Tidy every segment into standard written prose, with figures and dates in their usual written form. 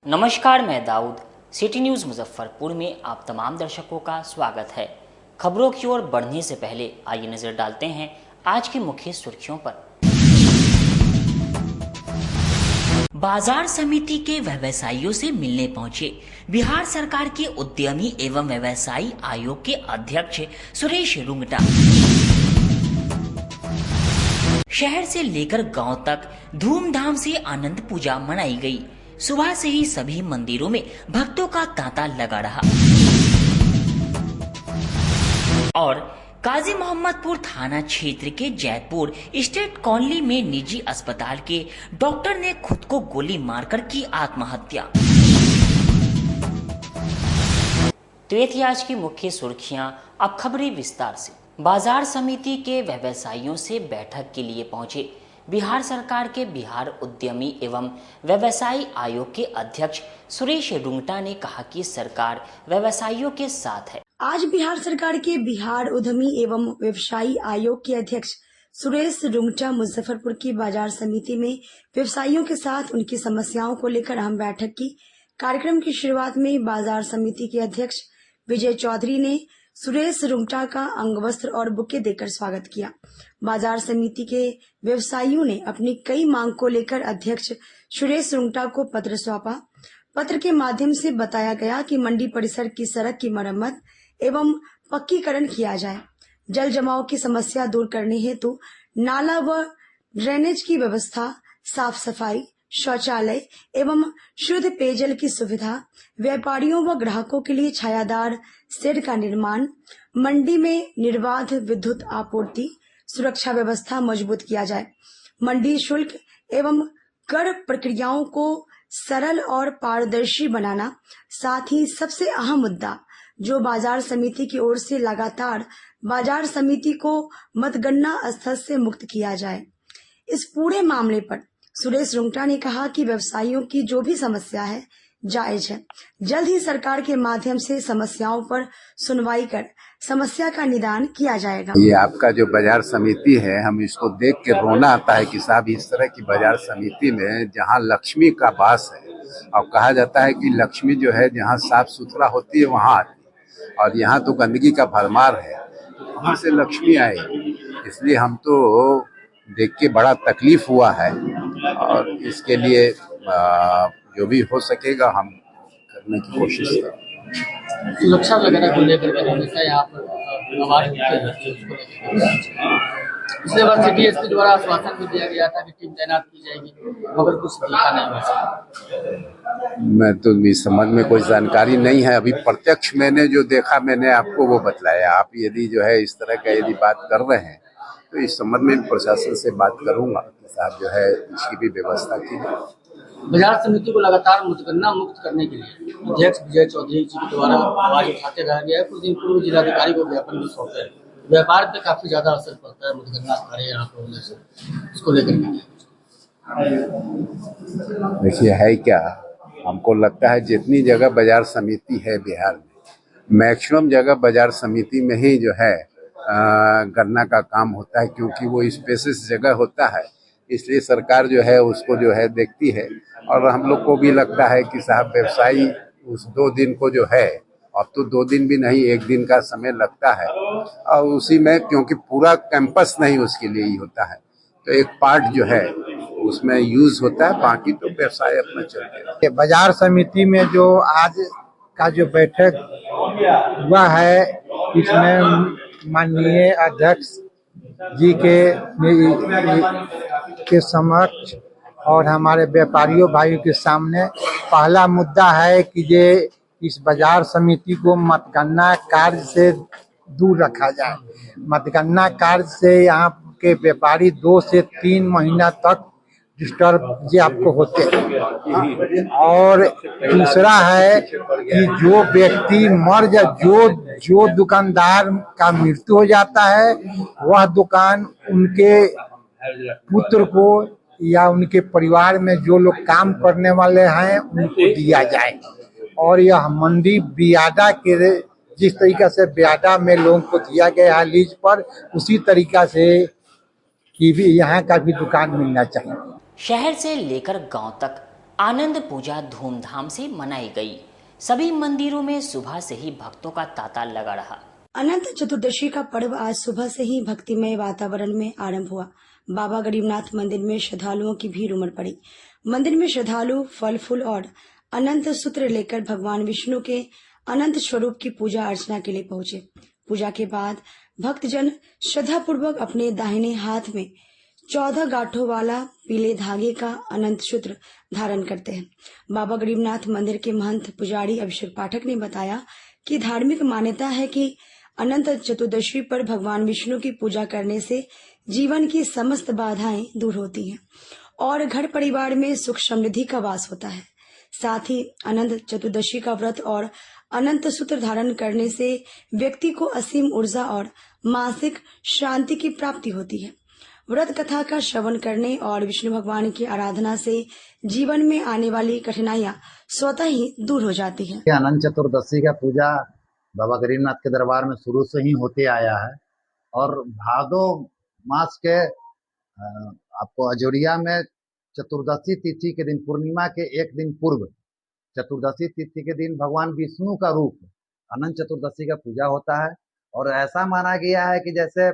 नमस्कार, मैं Dawood. City news Muzaffarpur में आप तमाम दर्शकों का स्वागत है। खबरों की ओर बढ़ने से पहले आइए नजर डालते हैं आज की मुख्य सुर्खियों पर। बाजार समिति के व्यवसायियों से मिलने पहुंचे बिहार सरकार के उद्यमी एवं व्यवसायी आयोग के अध्यक्ष सुरेश रुंगटा। शहर से लेकर गांव तक धूमधाम से आनंद पूजा मनाई गई। सुबह से ही सभी मंदिरों में भक्तों का तांता लगा रहा और काजी मोहम्मदपुर थाना क्षेत्र के जैतपुर स्टेट कॉलोनी में निजी अस्पताल के डॉक्टर ने खुद को गोली मारकर की आत्महत्या। तो ये थी आज की मुख्य सुर्खियां। अब खबरें विस्तार से। बाजार समिति के व्यवसायियों से बैठक के लिए पहुंचे बिहार सरकार के बिहार उद्यमी एवं व्यवसायी आयोग के अध्यक्ष सुरेश रुंगटा ने कहा कि सरकार व्यवसायियों के साथ है। आज बिहार सरकार के बिहार उद्यमी एवं व्यवसायी आयोग के अध्यक्ष सुरेश रुंगटा मुजफ्फरपुर की बाजार समिति में व्यवसायियों के साथ उनकी समस्याओं को लेकर अहम बैठक की। कार्यक्रम की शुरुआत में बाजार समिति के अध्यक्ष विजय चौधरी ने सुरेश रुंगटा का अंगवस्त्र और बुके देकर स्वागत किया। बाजार समिति के व्यवसायियों ने अपनी कई मांग को लेकर अध्यक्ष सुरेश रुंगटा को पत्र सौंपा। पत्र के माध्यम से बताया गया कि मंडी परिसर की सड़क की मरम्मत एवं पक्कीकरण किया जाए। जल जमाव की समस्या दूर करने हेतु नाला व ड्रेनेज की व्यवस्था, साफ सफाई, शौचालय एवं शुद्ध पेयजल की सुविधा, व्यापारियों व ग्राहकों के लिए छायादार शेड का निर्माण, मंडी में निर्बाध विद्युत आपूर्ति, सुरक्षा व्यवस्था मजबूत किया जाए। मंडी शुल्क एवं कर प्रक्रियाओं को सरल और पारदर्शी बनाना, साथ ही सबसे अहम मुद्दा जो बाजार समिति की ओर से लगातार बाजार समिति को मतगणना स्थल से मुक्त किया जाए। इस पूरे मामले पर सुरेश रुंगटा ने कहा कि व्यवसायियों की जो भी समस्या है जायज है। जल्द ही सरकार के माध्यम से समस्याओं पर सुनवाई कर समस्या का निदान किया जाएगा। ये आपका जो बाजार समिति है, हम इसको देख के रोना आता है कि साहब इस तरह की बाजार समिति में जहाँ लक्ष्मी का वास है, और कहा जाता है कि लक्ष्मी जो है जहाँ साफ सुथरा होती है वहाँ आती है, और यहाँ तो गंदगी का भरमार है, वहाँ से लक्ष्मी आएगी। इसलिए हम तो देख के बड़ा तकलीफ हुआ है, और इसके लिए जो भी हो सकेगा हम करने की कोशिश करेंगे। सुरक्षा वगैरह को लेकर के हमेशा यहाँ पर आवाज उठती है। पिछले बार सिटी एसपी द्वारा आश्वासन भी दिया गया था कि टीम तैनात की जाएगी, मगर कुछ दिखा नहीं वैसा। मैं तो इस संबंध में कोई जानकारी नहीं है। अभी प्रत्यक्ष मैंने जो देखा मैंने आपको वो बतलाया। आप यदि जो है इस तरह का यदि बात कर रहे हैं तो इस संबंध में प्रशासन से बात करूंगा कि साहब जो है इसकी भी व्यवस्था की है। बाजार समिति को लगातार मतगणना मुक्त करने के लिए अध्यक्ष विजय चौधरी जी के द्वारा आवाज उठाते रहा गया है। कुछ दिन पूर्व जिलाधिकारी को ज्ञापन भी सौंपे। व्यापार पे काफी ज्यादा असर पड़ता है मतगणना कार्य यहाँ पर होने से, इसको लेकर देखिए है क्या, हमको लगता है जितनी जगह बाजार समिति है बिहार में, मैक्सिमम जगह बाजार समिति में ही जो है गन्ना का काम होता है, क्योंकि वो स्पेसिस जगह होता है। इसलिए सरकार जो है उसको जो है देखती है, और हम लोग को भी लगता है कि साहब व्यवसायी उस 2 दिन को जो है, अब तो 2 दिन भी नहीं 1 दिन का समय लगता है, और उसी में क्योंकि पूरा कैंपस नहीं उसके लिए ही होता है, तो एक पार्ट जो है उसमें यूज होता है, बाकी तो व्यवसाय अपना चलते रहता है। बाजार समिति में जो आज का जो बैठक हुआ है, इसमें माननीय अध्यक्ष जी के समक्ष और हमारे व्यापारियों भाइयों के सामने पहला मुद्दा है कि ये इस बाजार समिति को मतगणना कार्य से दूर रखा जाए। मतगणना कार्य से यहाँ के व्यापारी 2 से 3 महीना तक डिस्टर्ब ये आपको होते हैं। और दूसरा है कि जो व्यक्ति मर जाए, जो दुकानदार का मृत्यु हो जाता है, वह दुकान उनके पुत्र को या उनके परिवार में जो लोग काम करने वाले हैं उनको दिया जाए। और यह मंडी बियाडा के जिस तरीका से बियाडा में लोगों को दिया गया है लीज पर, उसी तरीका से कि भी यहाँ का भी दुकान मिलना चाहिए। शहर से लेकर गांव तक आनंद पूजा धूमधाम से मनाई गई। सभी मंदिरों में सुबह से ही भक्तों का तांता लगा रहा। अनंत चतुर्दशी का पर्व आज सुबह से ही भक्तिमय वातावरण में आरंभ हुआ। बाबा गरीबनाथ मंदिर में श्रद्धालुओं की भीड़ उमड़ पड़ी। मंदिर में श्रद्धालु फल फूल और अनंत सूत्र लेकर भगवान विष्णु के अनंत स्वरूप की पूजा अर्चना के लिए पहुंचे। पूजा के बाद भक्तजन श्रद्धा पूर्वक अपने दाहिने हाथ में 14 गांठों वाला पीले धागे का अनंत सूत्र धारण करते हैं। बाबा गरीबनाथ मंदिर के महंत पुजारी अभिषेक पाठक ने बताया कि धार्मिक मान्यता है कि अनंत चतुर्दशी पर भगवान विष्णु की पूजा करने से जीवन की समस्त बाधाएं दूर होती हैं और घर परिवार में सुख समृद्धि का वास होता है। साथ ही अनंत चतुर्दशी का व्रत और अनंत सूत्र धारण करने से व्यक्ति को असीम ऊर्जा और मानसिक शांति की प्राप्ति होती है। व्रत कथा का श्रवण करने और विष्णु भगवान की आराधना से जीवन में आने वाली कठिनाइयां स्वतः ही दूर हो जाती हैं। अनंत चतुर्दशी का पूजा बाबा गरीबनाथ के दरबार में शुरू से ही होते आया है और भादो मास के आपको अजोरिया में चतुर्दशी तिथि के दिन, पूर्णिमा के एक दिन पूर्व चतुर्दशी तिथि के दिन भगवान विष्णु का रूप अनंत चतुर्दशी का पूजा होता है। और ऐसा माना गया है कि जैसे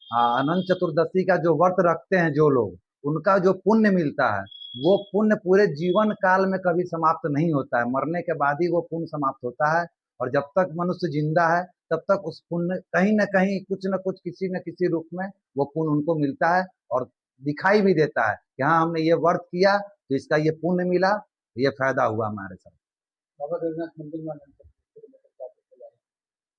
अनंत चतुर्दशी का जो व्रत रखते हैं जो लोग, उनका जो पुण्य मिलता है वो पुण्य पूरे जीवन काल में कभी समाप्त नहीं होता है। मरने के बाद ही वो पुण्य समाप्त होता है और जब तक मनुष्य जिंदा है तब तक उस पुण्य कहीं न कहीं कुछ न कुछ किसी न किसी रूप में वो पुण्य उनको मिलता है और दिखाई भी देता है कि हाँ, हमने ये व्रत किया तो इसका ये पुण्य मिला, ये फायदा हुआ हमारे साथ। बाबा गरीबनाथ मंदिर में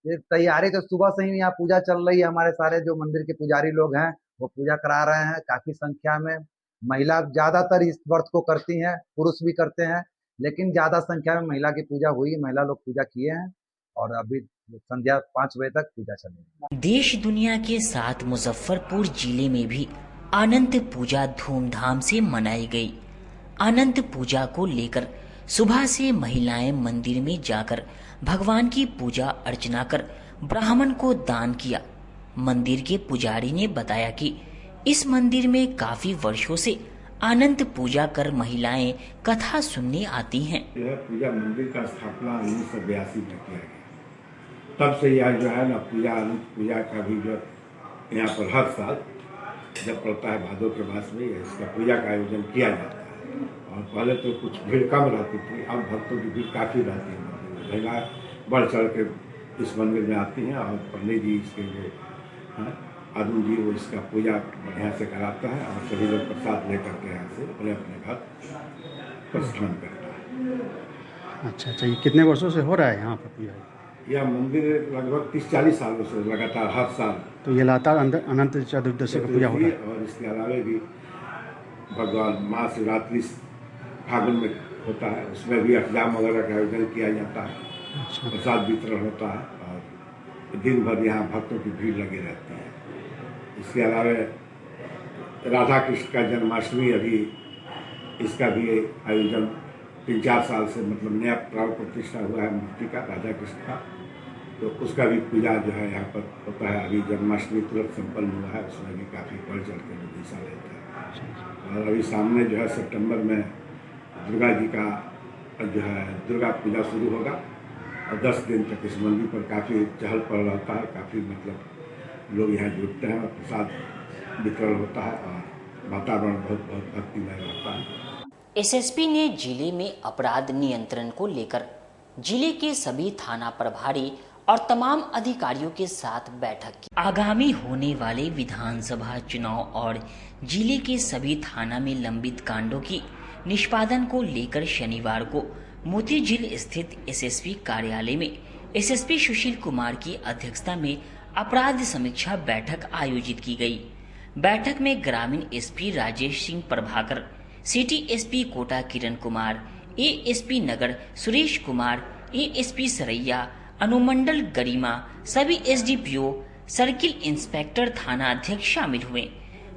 ये तैयारी तो सुबह से ही यहाँ पूजा चल रही है। हमारे सारे जो मंदिर के पुजारी लोग हैं वो पूजा करा रहे हैं। काफी संख्या में महिला ज्यादातर इस व्रत को करती हैं, पुरुष भी करते हैं, लेकिन ज्यादा संख्या में महिला की पूजा हुई। महिला लोग पूजा किए हैं और अभी संध्या 5 बजे तक पूजा चलेगी। देश दुनिया के साथ मुजफ्फरपुर जिले में भी अनंत पूजा धूमधाम से मनाई गई। अनंत पूजा को लेकर सुबह से महिलाएं मंदिर में जाकर भगवान की पूजा अर्चना कर ब्राह्मण को दान किया। मंदिर के पुजारी ने बताया कि इस मंदिर में काफी वर्षों से अनंत पूजा कर महिलाएं कथा सुनने आती हैं। यह पूजा मंदिर का स्थापना 1982 में किया गया। तब से यह जो है ना अनंत पूजा का भी जो यहाँ पर हर साल जब पड़ता है भादों के मास में इसका पूजा का आयोजन किया जाता है। और पहले तो कुछ भीड़ कम रहती थी, अब भक्तों की भीड़ काफ़ी रहती है। महिला बढ़ चढ़ के इस मंदिर में आती हैं और पंडित जी इसके जो आदमी जी वो इसका पूजा बढ़िया से कराता है और सभी लोग प्रसाद लेकर के यहाँ से अपने अपने घर प्रस्थान करता है। अच्छा, ये कितने वर्षों से हो रहा है यहाँ पर पूजा? यह मंदिर लगभग 30-40 सालों से लगातार हर साल तो ये लगातार अनंत चतुर्दशी का पूजा होता है। और इसके अलावा भी भगवान महाशिवरात्रि फागुन में होता है, उसमें भी अष्टजाम वगैरह का आयोजन किया जाता है। अच्छा। प्रसाद वितरण होता है और दिन भर यहाँ भक्तों की भीड़ लगी रहती है। इसके अलावा राधा कृष्ण का जन्माष्टमी अभी इसका भी आयोजन 3-4 साल से मतलब नया प्राण प्रतिष्ठा हुआ है मूर्ति का राधा कृष्ण का, तो उसका भी पूजा जो है यहाँ पर होता है। अभी जन्माष्टमी तुरंत संपन्न हुआ है, उसमें भी काफ़ी बढ़ चढ़ के लोग हिस्सा लेते हैं। और अभी सामने जो है सितंबर में दुर्गा जी का जो है दुर्गा पूजा शुरू होगा और 10 दिन तक इस मंदिर पर काफ़ी चहल पहल रहता है। काफ़ी मतलब लोग यहाँ जुटते हैं और प्रसाद वितरण होता है और वातावरण बहुत भक्तिमय रहता है। एसएसपी ने जिले में अपराध नियंत्रण को लेकर जिले के सभी थाना प्रभारी और तमाम अधिकारियों के साथ बैठक की। आगामी होने वाले विधानसभा चुनाव और जिले के सभी थाना में लंबित कांडों की निष्पादन को लेकर शनिवार को मोती झील स्थित एसएसपी कार्यालय में एसएसपी सुशील कुमार की अध्यक्षता में अपराध समीक्षा बैठक आयोजित की गई। बैठक में ग्रामीण SP Rajesh Singh Prabhakar, city SP Kota Kiran Kumar, ASP नगर सुरेश कुमार, एएसपी सरैया, अनुमंडल गरिमा, सभी एसडीपीओ, सर्किल इंस्पेक्टर, थाना अध्यक्ष शामिल हुए।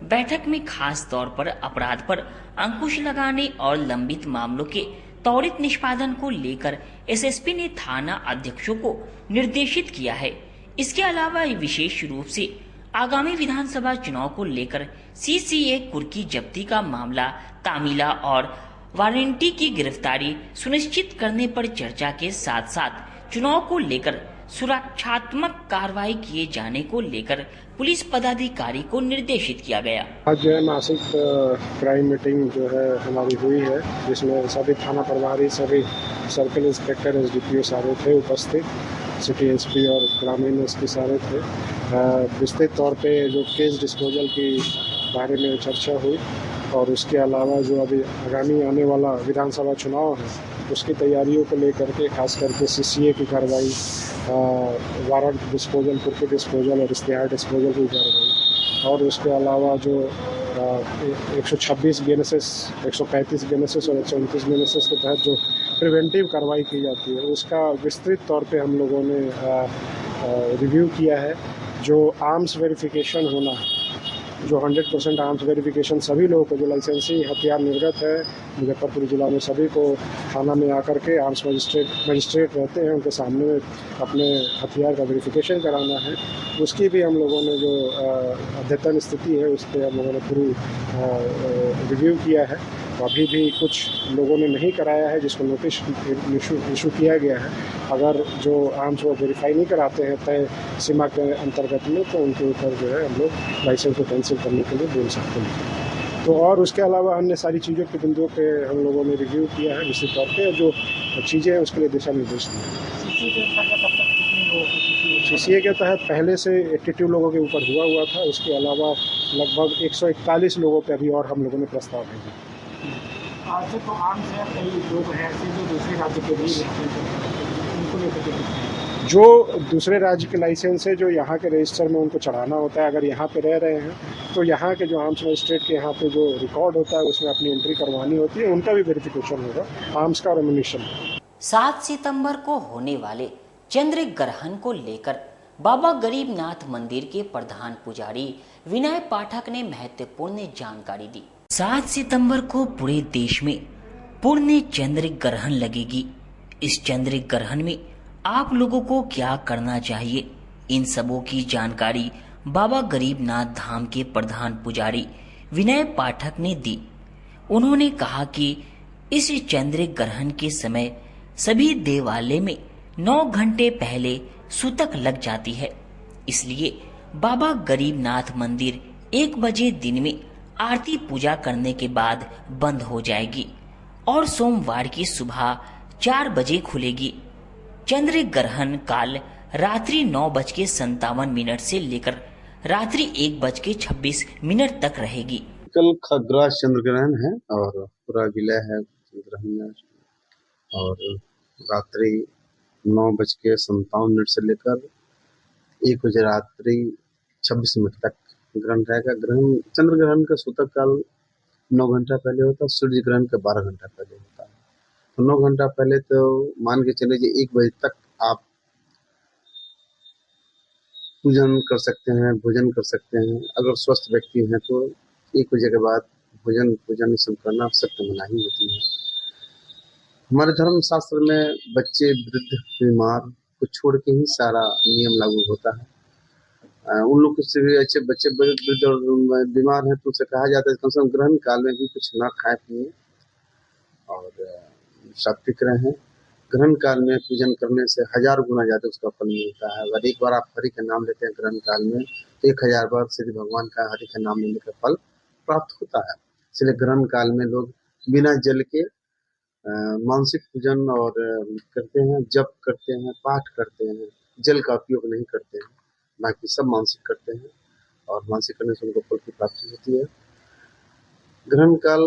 बैठक में खास तौर पर अपराध पर अंकुश लगाने और लंबित मामलों के त्वरित निष्पादन को लेकर एसएसपी ने थाना अध्यक्षों को निर्देशित किया है। इसके अलावा विशेष रूप से आगामी विधानसभा चुनाव को लेकर सीसीए कुर्की जब्ती का मामला तामिला और वारंटी की गिरफ्तारी सुनिश्चित करने पर चर्चा के साथ साथ चुनाव को लेकर सुरक्षात्मक कार्रवाई किए जाने को लेकर पुलिस पदाधिकारी को निर्देशित किया गया। आज जो है मासिक क्राइम मीटिंग जो है हमारी हुई है, जिसमें सभी थाना प्रभारी, सभी सर्कल इंस्पेक्टर, एसडीपीओ सारे थे उपस्थित, सिटी एसपी और ग्रामीण एसपी सारे थे। विस्तृत तौर पे जो केस डिस्पोजल के बारे में चर्चा हुई और उसके अलावा जो अभी आगामी आने वाला विधानसभा चुनाव है उसकी तैयारियों को लेकर के, खास करके सीसीए की कार्रवाई, वारंट डिस्पोजल, कुर्की डिस्पोजल और इश्तिहार डिस्पोजल की कार्रवाई, और उसके अलावा जो 126 बीएनएसएस, 135 बीएनएसएस और 129 बीएनएसएस के तहत जो प्रिवेंटिव कार्रवाई की जाती है उसका विस्तृत तौर पे हम लोगों ने रिव्यू किया है। जो आर्म्स वेरिफिकेशन होना है, जो 100% आर्म्स वेरिफिकेशन सभी लोगों को जो लाइसेंसी हथियार निर्गत है मुजफ्फरपुर जिला में, सभी को थाना में आकर के आर्म्स मजिस्ट्रेट रहते हैं, उनके सामने अपने हथियार का वेरिफिकेशन कराना है। उसकी भी हम लोगों ने जो अद्यतन स्थिति है उस पर हम लोगों ने पूरी रिव्यू किया है। अभी भी कुछ लोगों ने नहीं कराया है जिसको नोटिस इशू किया गया है। अगर जो आर्म्स वो वेरीफाई नहीं कराते हैं तय सीमा के अंतर्गत में, तो उनके ऊपर जो है हम लोग लाइसेंस को कैंसिल करने के लिए बोल सकते हैं। तो और उसके अलावा अन्य सारी चीज़ों के बिंदुओं पे हम लोगों ने रिव्यू किया है निश्चित तौर पर, जो चीज़ें हैं उसके लिए दिशा निर्देश दिए। सीसीए के तहत पहले से 82 लोगों के ऊपर हुआ था, उसके अलावा लगभग 141 लोगों पे अभी और हम लोगों ने प्रस्ताव भेजे। आज तो आम से कई लोग हैं ऐसे जो दूसरे राज्य के भी उनको लेकर जो दूसरे राज्य के लाइसेंस है, जो यहाँ के रजिस्टर में उनको चढ़ाना होता है, अगर यहाँ पे रह रहे हैं तो यहाँ के जो आर्म्स मजिस्ट्रेट के यहाँ पे जो रिकॉर्ड होता है उसमें अपनी एंट्री करवानी होती है, उनका भी वेरिफिकेशन होगा आर्म्स का और एमुनिशन। 7 सितंबर को होने वाले चंद्र ग्रहण को लेकर बाबा गरीबनाथ मंदिर के प्रधान पुजारी विनय पाठक ने महत्वपूर्ण जानकारी दी। 7 सितंबर को पूरे देश में पूर्ण चंद्र ग्रहण लगेगी। इस चंद्र ग्रहण में आप लोगों को क्या करना चाहिए, इन सबों की जानकारी बाबा गरीबनाथ धाम के प्रधान पुजारी विनय पाठक ने दी। उन्होंने कहा कि इस चंद्र ग्रहण के समय सभी देवालय में 9 घंटे पहले सूतक लग जाती है, इसलिए बाबा गरीबनाथ मंदिर 1 बजे दिन में आरती पूजा करने के बाद बंद हो जाएगी और सोमवार की सुबह 4 बजे खुलेगी। चंद्र ग्रहण काल रात्रि 9:57 से लेकर रात्रि 1:26 तक रहेगी। कल खग्रास चंद्र ग्रहण है और पूरा विलय है चंद्र ग्रहण में, और रात्रि 9:57 से लेकर 1 बजे रात्रि 26 मिनट तक ग्रहण रहेगा। ग्रहण चंद्र ग्रहण का सूतक काल 9 घंटा पहले होता है, सूर्य ग्रहण का 12 घंटा पहले होता है। तो 9 घंटा पहले तो मान के चले 1 बजे तक आप पूजन कर सकते हैं, भोजन कर सकते हैं। अगर स्वस्थ व्यक्ति हैं तो 1 बजे के बाद भोजन पूजन सब करना सख्त मनाही होती है। हमारे धर्म शास्त्र में बच्चे, वृद्ध, बीमार को छोड़ के ही सारा नियम लागू होता है। उन लोग से भी अच्छे बच्चे, वृद्ध और बीमार हैं तो उसे कहा जाता है कम से कम ग्रहण काल में भी कुछ ना खाए पिए और सात्विक रहें। ग्रहण काल में पूजन करने से 1000 गुना ज्यादा उसका फल मिलता है। अगर एक बार आप हरि का नाम लेते हैं ग्रहण काल में तो 1000 बार श्री भगवान का हरि का नाम लेने का फल प्राप्त होता है। इसलिए ग्रहण काल में लोग बिना जल के मानसिक पूजन और करते हैं, जप करते हैं, पाठ करते हैं, जल का उपयोग नहीं करते हैं, बाकी सब मानसिक करते हैं और मानसिक करने से उनको फल की प्राप्ति होती है। ग्रहण काल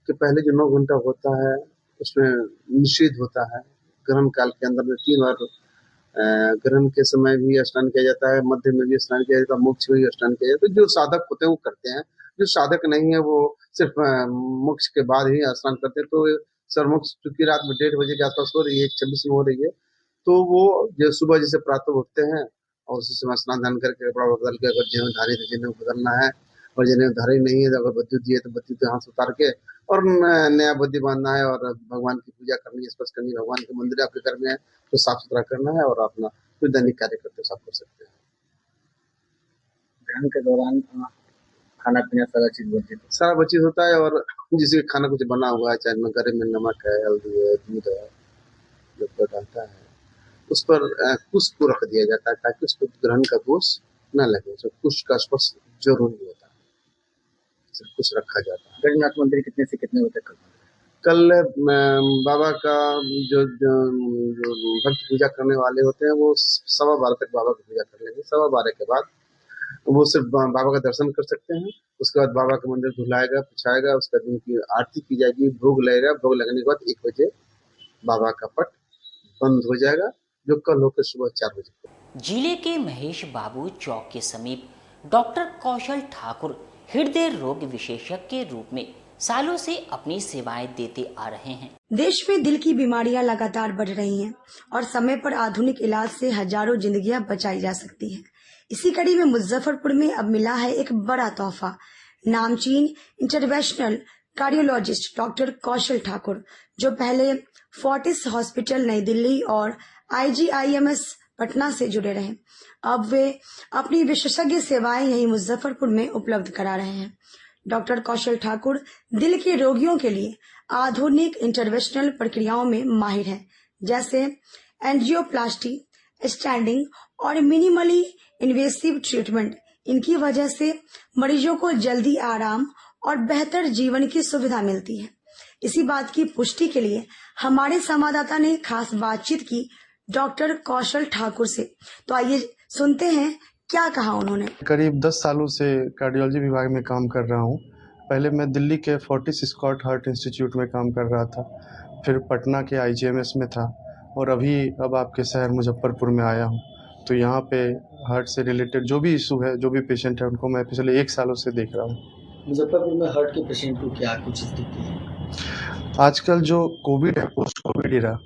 के पहले जो 9 घंटा होता है उसमें निषेध होता है। ग्रहण काल के अंदर में 3 बार ग्रहण के समय भी स्नान किया जाता है, मध्य में भी स्नान किया जाता है, मोक्ष में भी स्नान किया जाता है। जो साधक होते हैं वो करते हैं, जो साधक नहीं है वो सिर्फ मोक्ष के बाद ही स्नान करते हैं। तो सर मोक्ष चूंकि रात में 1:30 बजे के आसपास हो रही है, 26 में हो रही है, तो वो जो सुबह जैसे प्रातः उठते हैं और उसी समय स्नान दान करके कपड़ा बदल के, अगर जिन्हें धारी तो जिन्हें बदलना है और जिन्हें धारी नहीं है, अगर बद्युत दिए तो बद्युत हाथ उतार के और नया बद्दी बांधना है और भगवान की पूजा करनी है, स्पर्श करनी है। भगवान के मंदिर आपके घर में है तो साफ सुथरा करना है और अपना जो दैनिक कार्य करते साफ कर सकते हैं। ग्रहण के दौरान खाना पीना सारा चीज वर्जित है। सारा वर्जित होता है और जिसके खाना कुछ बना हुआ है, चाहे घर में नमक है, हल्दी है, दूध है, जो रहता है उस पर कुश को रख दिया जाता है ताकि उसको ग्रहण का दोष न लगे। तो कुश का स्पर्श जरूरी होता है, सब कुछ रखा जाता है। गणनाथ मंदिर कितने से कितने बजे तक? कल बाबा का जो भक्त पूजा करने वाले होते हैं वो 12:15 तक बाबा की पूजा कर लेंगे। 12:15 के बाद वो सिर्फ बाबा का दर्शन कर सकते हैं। उसके बाद बाबा का मंदिर धुलाएगा, पुछाएगा, उसके बाद उनकी आरती की जाएगी, भोग लगेगा। भोग लगने के बाद 1 बजे बाबा का पट बंद हो जाएगा, जो कल होकर सुबह 4 बजे। जिले के महेश बाबू चौक के समीप डॉक्टर कौशल ठाकुर हृदय रोग विशेषज्ञ के रूप में सालों से अपनी सेवाएं देते आ रहे हैं। देश में दिल की बीमारियां लगातार बढ़ रही हैं और समय पर आधुनिक इलाज से हजारों जिंदगियां बचाई जा सकती हैं। इसी कड़ी में मुजफ्फरपुर में अब मिला है एक बड़ा तोहफा। नामचीन इंटरवेंशनल कार्डियोलॉजिस्ट डॉक्टर कौशल ठाकुर, जो पहले फोर्टिस हॉस्पिटल नई दिल्ली और IGIMS पटना से जुड़े रहे, अब वे अपनी विशेषज्ञ सेवाएं यहीं मुजफ्फरपुर में उपलब्ध करा रहे हैं। डॉक्टर कौशल ठाकुर दिल के रोगियों के लिए आधुनिक इंटरवेंशनल प्रक्रियाओं में माहिर हैं, जैसे एंजियोप्लास्टी, स्टैंडिंग और मिनिमली इन्वेसिव ट्रीटमेंट। इनकी वजह से मरीजों को जल्दी आराम और बेहतर जीवन की सुविधा मिलती है। इसी बात की पुष्टि के लिए हमारे संवाददाता ने खास बातचीत की डॉक्टर कौशल ठाकुर से। तो आइए सुनते हैं क्या कहा उन्होंने। करीब 10 सालों से कार्डियोलॉजी विभाग में काम कर रहा हूँ। पहले मैं दिल्ली के फोर्टिस स्कॉट हार्ट इंस्टीट्यूट में काम कर रहा था, फिर पटना के IGMS में था और अब आपके शहर मुजफ्फरपुर में आया हूँ। तो यहाँ पे हार्ट से रिलेटेड जो भी इशू है, जो भी पेशेंट है, उनको मैं पिछले 1 सालों से देख रहा हूँ। मुजफ्फरपुर में हार्ट के पेशेंट को क्या कुछ स्थिति है? आजकल जो कोविड है, पोस्ट कोविड इरा,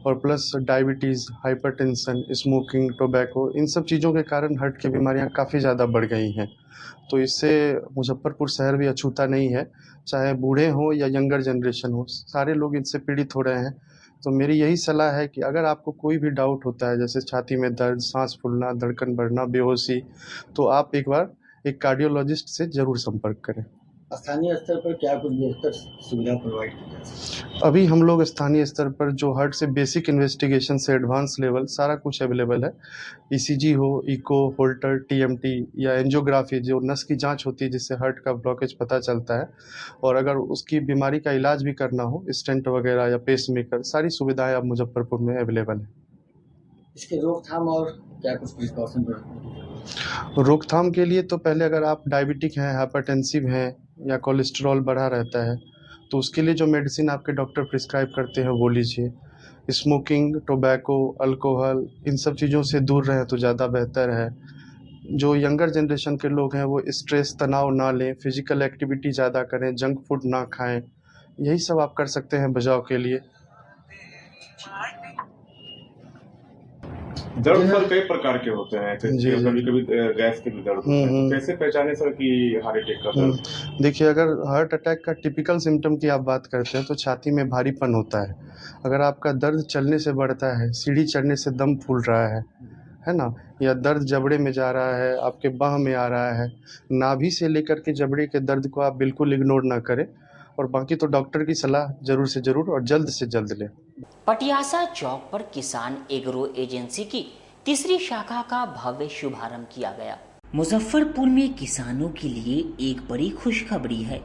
और plus diabetes, hypertension, smoking, tobacco, इन सब चीज़ों के कारण हार्ट की बीमारियां काफ़ी ज़्यादा बढ़ गई हैं। तो इससे मुजफ्फरपुर शहर भी अछूता नहीं है, चाहे बूढ़े हों या यंगर जनरेशन हो, सारे लोग इनसे पीड़ित हो रहे हैं। तो मेरी यही सलाह है कि अगर आपको कोई भी डाउट होता है, जैसे छाती में दर्द, सांस फूलना, धड़कन बढ़ना, बेहोशी, तो आप एक बार एक कार्डियोलॉजिस्ट से ज़रूर संपर्क करें। स्थानीय स्तर पर क्या कुछ बेहतर सुविधा प्रोवाइड की जा सकती है? अभी हम लोग स्थानीय स्तर पर जो हार्ट से बेसिक इन्वेस्टिगेशन से एडवांस लेवल सारा कुछ अवेलेबल है। ECG हो, इको, होल्टर, TMT या एंजियोग्राफी, जो नस की जांच होती है जिससे हार्ट का ब्लॉकेज पता चलता है, और अगर उसकी बीमारी का इलाज भी करना हो, स्टेंट वगैरह या पेसमेकर, सारी सुविधाएं अब मुजफ्फरपुर में अवेलेबल है। इसके रोकथाम और क्या कुछ प्रिकॉशन रोकथाम के लिए तो पहले अगर आप डायबिटिक हैं, हाइपरटेंसिव हैं या कोलेस्ट्रॉल बढ़ा रहता है, तो उसके लिए जो मेडिसिन आपके डॉक्टर प्रिस्क्राइब करते हैं वो लीजिए। स्मोकिंग, टोबैको, अल्कोहल, इन सब चीज़ों से दूर रहें तो ज़्यादा बेहतर है। जो यंगर जनरेशन के लोग हैं वो स्ट्रेस, तनाव ना लें, फिजिकल एक्टिविटी ज़्यादा करें, जंक फूड ना खाएं, यही सब आप कर सकते हैं बचाव के लिए। दर्द सर कई प्रकार के होते हैं, कभी कभी गैस के भी दर्द होते हैं, तो कैसे पहचाने सर कि हार्ट अटैक का दर्द? देखिए, अगर हार्ट अटैक का टिपिकल सिम्टम की आप बात करते हैं तो छाती में भारीपन होता है। अगर आपका दर्द चलने से बढ़ता है, सीढ़ी चढ़ने से दम फूल रहा है ना, या दर्द जबड़े में जा रहा है, आपके बाह में आ रहा है, नाभि से लेकर के जबड़े के दर्द को आप बिल्कुल इग्नोर ना करें, और बाकी तो डॉक्टर की सलाह जरूर से जरूर और जल्द से जल्द लें। पटियासा चौक पर किसान एग्रो एजेंसी की तीसरी शाखा का भव्य शुभारंभ किया गया। मुजफ्फरपुर में किसानों के लिए एक बड़ी खुशखबरी है।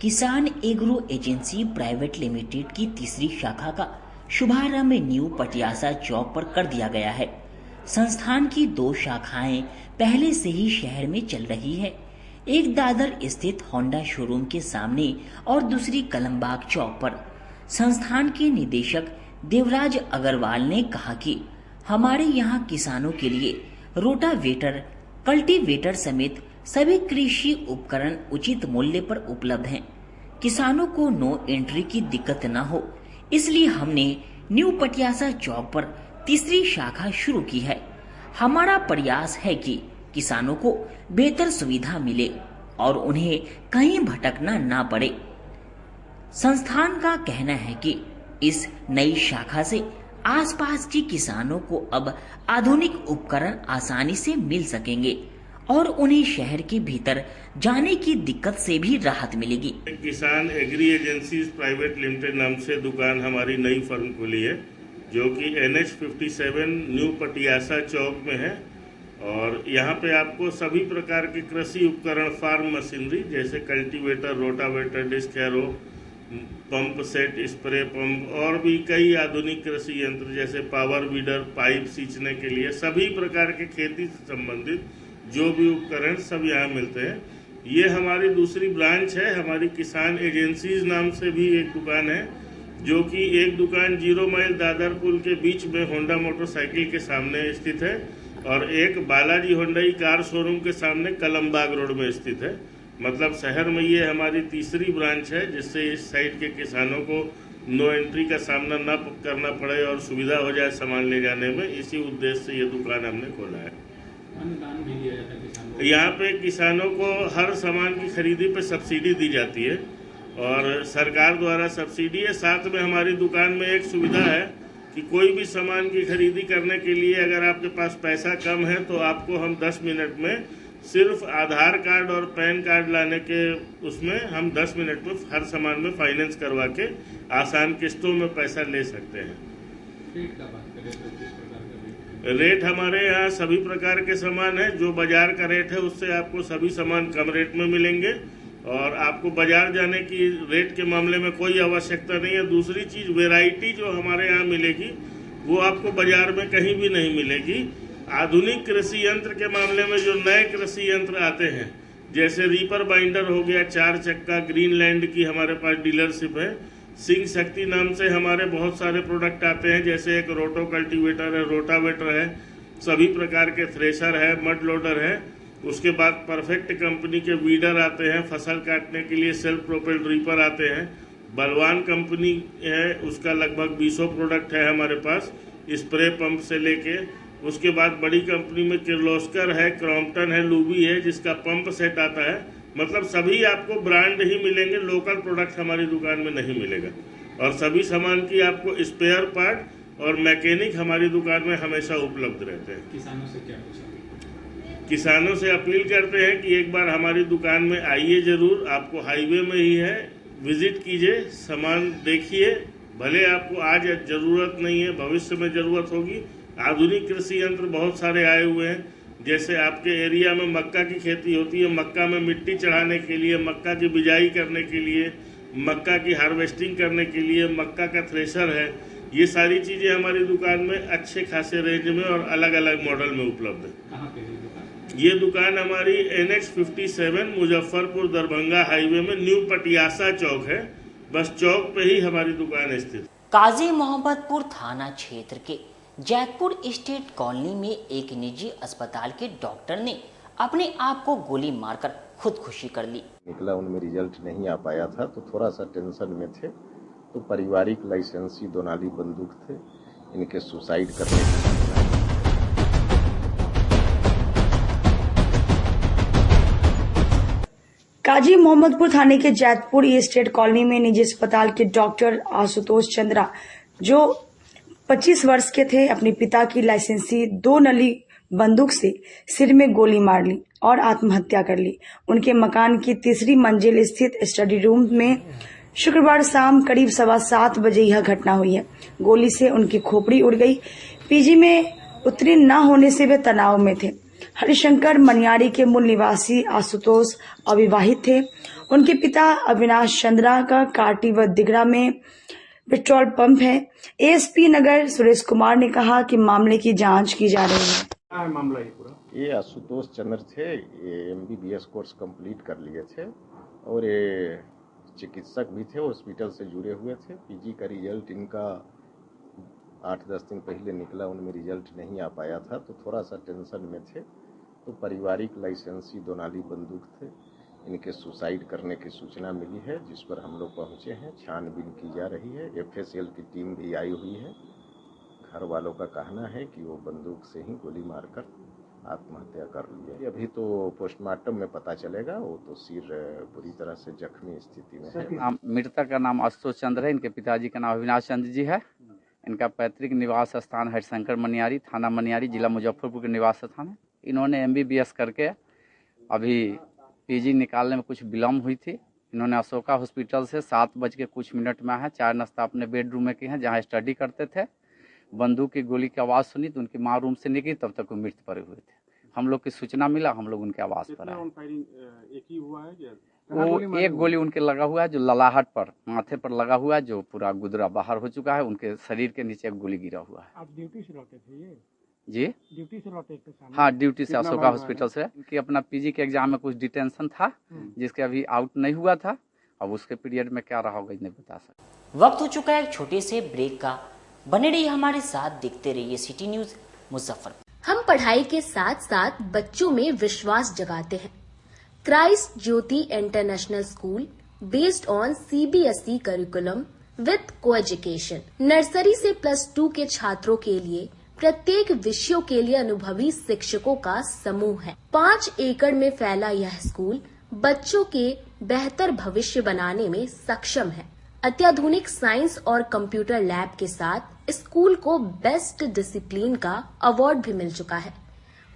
किसान एग्रो एजेंसी प्राइवेट लिमिटेड की तीसरी शाखा का शुभारंभ न्यू पटियासा चौक पर कर दिया गया है। संस्थान की 2 शाखाएं पहले से ही शहर में चल रही है, एक दादर स्थित होंडा शोरूम के सामने और दूसरी कलमबाग चौक पर। संस्थान के निदेशक देवराज अग्रवाल ने कहा कि हमारे यहाँ किसानों के लिए रोटावेटर, कल्टीवेटर समेत सभी कृषि उपकरण उचित मूल्य पर उपलब्ध हैं। किसानों को नो एंट्री की दिक्कत न हो, इसलिए हमने न्यू पटियासा चौक पर तीसरी शाखा शुरू की है। हमारा प्रयास है कि किसानों को बेहतर सुविधा मिले और उन्हें कहीं भटकना ना पड़े। संस्थान का कहना है कि इस नई शाखा से आसपास के किसानों को अब आधुनिक उपकरण आसानी से मिल सकेंगे और उन्हें शहर के भीतर जाने की दिक्कत से भी राहत मिलेगी। किसान एग्री एजेंसीज प्राइवेट लिमिटेड नाम से दुकान हमारी नई फर्म खुली है, जो कि NH 57 न्यू पटियासा चौक में है। और यहाँ पे आपको सभी प्रकार के कृषि उपकरण, फार्म मशीनरी जैसे cultivator, rotavator, disc harrow, pump set, spray pump और भी कई आधुनिक कृषि यंत्र जैसे पावर वीडर, पाइप सींचने के लिए सभी प्रकार के खेती से संबंधित जो भी उपकरण सब यहाँ मिलते हैं। ये हमारी दूसरी ब्रांच है। हमारी किसान एजेंसीज नाम से भी एक दुकान है, जो कि एक दुकान 0 माइल दादर पुल के बीच में होंडा मोटरसाइकिल के सामने स्थित है और एक बालाजी होंडाई कार शोरूम के सामने कलमबाग रोड में स्थित है। मतलब शहर में ये हमारी तीसरी ब्रांच है, जिससे इस साइड के किसानों को नो एंट्री का सामना न करना पड़े और सुविधा हो जाए सामान ले जाने में। इसी उद्देश्य से ये दुकान हमने खोला है। यहाँ पे किसानों को हर सामान की खरीदी पे सब्सिडी दी जाती है और सरकार द्वारा सब्सिडी है। साथ में हमारी दुकान में एक सुविधा है कि कोई भी सामान की खरीदी करने के लिए अगर आपके पास पैसा कम है तो आपको हम 10 मिनट में सिर्फ आधार कार्ड और पैन कार्ड लाने के उसमें हम 10 मिनट में हर सामान में फाइनेंस करवा के आसान किस्तों में पैसा ले सकते हैं। रेट हमारे यहाँ सभी प्रकार के सामान है। जो बाजार का रेट है उससे आपको सभी सामान कम रेट में मिलेंगे और आपको बाजार जाने की रेट के मामले में कोई आवश्यकता नहीं है। दूसरी चीज, वैरायटी जो हमारे यहाँ मिलेगी वो आपको बाजार में कहीं भी नहीं मिलेगी। आधुनिक कृषि यंत्र के मामले में जो नए कृषि यंत्र आते हैं, जैसे रीपर बाइंडर हो गया 4 चक्का, ग्रीनलैंड की हमारे पास डीलरशिप है। सिंह शक्ति नाम से हमारे बहुत सारे प्रोडक्ट आते हैं, जैसे एक रोटो कल्टीवेटर है, रोटावेटर है, सभी प्रकार के थ्रेशर है, मड लोडर है। उसके बाद परफेक्ट कंपनी के वीडर आते हैं, फसल काटने के लिए सेल्फ प्रोपेल्ड रीपर आते हैं। बलवान कंपनी है, उसका लगभग 200 प्रोडक्ट है हमारे पास, स्प्रे पंप से लेके। उसके बाद बड़ी कंपनी में किर्लोस्कर है, क्रॉम्पटन है, लूबी है, जिसका पंप सेट आता है। मतलब सभी आपको ब्रांड ही मिलेंगे, लोकल प्रोडक्ट हमारी दुकान में नहीं मिलेगा। और सभी सामान की आपको स्पेयर पार्ट और मैकेनिक हमारी दुकान में हमेशा उपलब्ध रहते हैं। किसानों से क्या पूछा? किसानों से अपील करते हैं कि एक बार हमारी दुकान में आइए जरूर। आपको हाईवे में ही है, विजिट कीजिए, सामान देखिए। भले आपको आज जरूरत नहीं है, भविष्य में जरूरत होगी। आधुनिक कृषि यंत्र बहुत सारे आए हुए हैं। जैसे आपके एरिया में मक्का की खेती होती है, मक्का में मिट्टी चढ़ाने के लिए, मक्का की बिजाई करने के लिए, मक्का की हार्वेस्टिंग करने के लिए मक्का का थ्रेशर है। ये सारी चीजें हमारी दुकान में अच्छे खासे रेंज में और अलग अलग मॉडल में उपलब्ध है। कहाँ पे है दुकान? ये दुकान हमारी NH 57 मुजफ्फरपुर दरभंगा हाईवे में न्यू पटियासा चौक है। बस चौक पे ही हमारी दुकान स्थित। काजी मोहम्मदपुर थाना क्षेत्र के जैतपुर स्टेट कॉलोनी में एक निजी अस्पताल के डॉक्टर ने अपने आप को गोली मारकर खुदकुशी कर ली। निकला उनमें रिजल्ट नहीं आ पाया था तो थोड़ा सा टेंशन में थे, तो पारिवारिक लाइसेंसी दोनाली बंदूक थे, इनके सुसाइड करने की काजी मोहम्मदपुर थाने के जैतपुर स्टेट कॉलोनी में निजी अस्पताल के डॉक्टर आशुतोष चंद्रा, जो 25 वर्ष के थे, अपने पिता की लाइसेंसी 2 नली बंदूक से सिर में गोली मार ली और आत्महत्या कर ली। उनके मकान की 3री मंजिल स्थित स्टडी रूम में शुक्रवार शाम करीब 7:15 बजे यह घटना हुई है। गोली से उनकी खोपड़ी उड़ गई। पीजी में उत्तीर्ण न होने से वे तनाव में थे। हरिशंकर मनियारी के मूल निवासी आशुतोष अविवाहित थे। उनके पिता अविनाश चंद्रा का काटी व दिगरा में पेट्रोल पंप है। एएसपी नगर सुरेश कुमार ने कहा कि मामले की जांच की जा रही है। क्या मामला ये पूरा? ये आशुतोष चंद्र थे, ये MBBS कोर्स कंप्लीट कर लिए थे और ये चिकित्सक भी थे, हॉस्पिटल से जुड़े हुए थे। पीजी का रिजल्ट इनका 8-10 दिन पहले निकला, उनमें रिजल्ट नहीं आ पाया था तो थोड़ा सा टेंशन में थे। तो पारिवारिक लाइसेंसी दोनाली बंदूक थे, इनके सुसाइड करने की सूचना मिली है, जिस पर हम लोग पहुंचे हैं। छानबीन की जा रही है। FSL की टीम भी आई हुई है। घर वालों का कहना है कि वो बंदूक से ही गोली मारकर आत्महत्या कर लिया। अभी तो पोस्टमार्टम में पता चलेगा, वो तो सिर बुरी तरह से जख्मी स्थिति में है। मृतक का नाम आशुतोष चंद्र है, इनके पिताजी का नाम अविनाश चंद्र जी है। इनका पैतृक निवास स्थान हरिशंकर मनियारी, थाना मनियारी, जिला मुजफ्फरपुर के निवास स्थान है। इन्होंने MBBS करके अभी पीजी निकालने में कुछ विलम्ब हुई थी। इन्होंने अशोका हॉस्पिटल से 7 बज के कुछ मिनट में है, चाय नाश्ता अपने बेडरूम में किए हैं जहाँ स्टडी करते थे। बंदूक की गोली की आवाज़ सुनी तो उनकी माँ रूम से निकली, तब तक वो मृत पड़े हुए थे। हम लोग की सूचना मिला, हम लोग उनके आवास पर आए। एक ही हुआ है क्या? वो एक गोली उनके लगा हुआ है जो ललाहट पर माथे पर लगा हुआ है, जो पूरा गुदरा बाहर हो चुका है। उनके शरीर के नीचे एक गोली गिरा हुआ है। आप ड्यूटी से लौटे थे ये? जी ड्यूटी से लौटे थे? हाँ, ड्यूटी से अशोका हॉस्पिटल से। कि अपना पीजी के एग्जाम में कुछ डिटेंशन था जिसके अभी आउट नहीं हुआ था। अब उसके पीरियड में क्या रहा होगा नहीं बता सकते। वक्त हो चुका है एक छोटे से ब्रेक का। बने रहिए हमारे साथ, देखते रहिए सिटी न्यूज मुजफ्फरपुर। हम पढ़ाई के साथ साथ बच्चों में विश्वास जगाते हैं। Christ Jyoti international school based on CBSE curriculum with co-education. Nursery से +2 के छात्रों के लिए प्रत्येक विषयों के लिए अनुभवी शिक्षकों का समूह है। 5 एकड़ में फैला यह स्कूल बच्चों के बेहतर भविष्य बनाने में सक्षम है। अत्याधुनिक साइंस और कंप्यूटर लैब के साथ स्कूल को बेस्ट डिसिप्लिन का अवार्ड भी मिल चुका है।